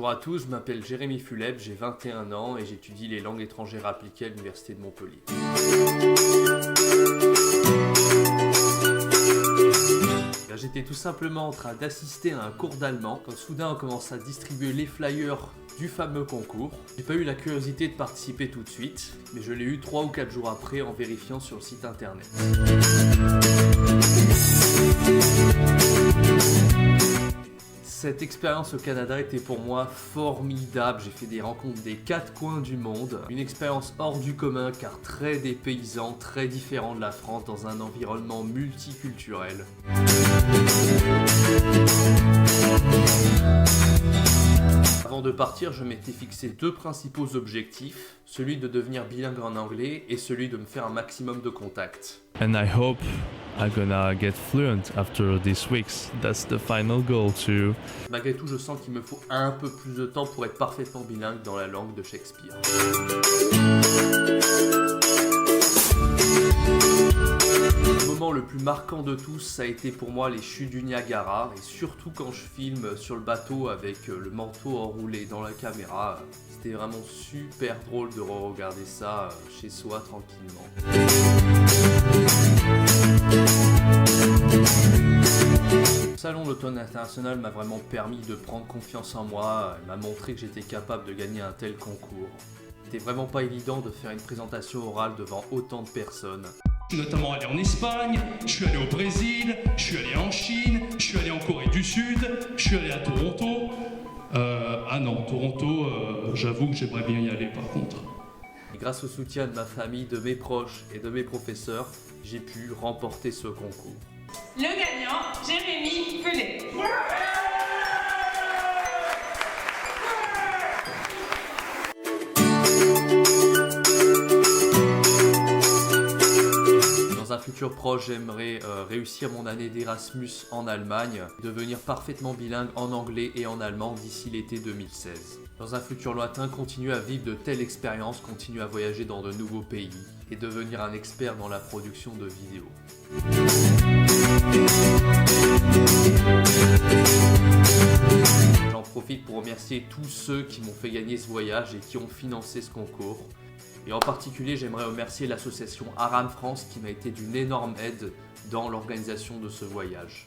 Bonjour à tous, je m'appelle Jérémy Fuleb, j'ai 21 ans et j'étudie les langues étrangères appliquées à l'Université de Montpellier. J'étais tout simplement en train d'assister à un cours d'allemand quand soudain on commence à distribuer les flyers du fameux concours. J'ai pas eu la curiosité de participer tout de suite, mais je l'ai eu 3 ou 4 jours après en vérifiant sur le site internet. Cette expérience au Canada était pour moi formidable, j'ai fait des rencontres des 4 coins du monde, une expérience hors du commun car très dépaysant, très différent de la France dans un environnement multiculturel. Avant de partir, je m'étais fixé 2 principaux objectifs, celui de devenir bilingue en anglais et celui de me faire un maximum de contacts. And I hope I'm gonna get fluent after these weeks. That's the final goal too. Malgré tout, je sens qu'il me faut un peu plus de temps pour être parfaitement bilingue dans la langue de Shakespeare. Le moment le plus marquant de tous, ça a été pour moi les chutes du Niagara, et surtout quand je filme sur le bateau avec le manteau enroulé dans la caméra. C'était vraiment super drôle de re-regarder ça chez soi tranquillement. Le salon d'automne international m'a vraiment permis de prendre confiance en moi, m'a montré que j'étais capable de gagner un tel concours. C'était vraiment pas évident de faire une présentation orale devant autant de personnes. Je suis notamment allé en Espagne, je suis allé au Brésil, je suis allé en Chine, je suis allé en Corée du Sud, je suis allé à Toronto. Toronto, j'avoue que j'aimerais bien y aller par contre. Et grâce au soutien de ma famille, de mes proches et de mes professeurs, j'ai pu remporter ce concours. Le gagnant, Jérémy Fuleb. Dans un futur proche, j'aimerais réussir mon année d'Erasmus en Allemagne, devenir parfaitement bilingue en anglais et en allemand d'ici l'été 2016. Dans un futur lointain, continuer à vivre de telles expériences, continuer à voyager dans de nouveaux pays et devenir un expert dans la production de vidéos. J'en profite pour remercier tous ceux qui m'ont fait gagner ce voyage et qui ont financé ce concours. Et en particulier, j'aimerais remercier l'association Aram France qui m'a été d'une énorme aide dans l'organisation de ce voyage.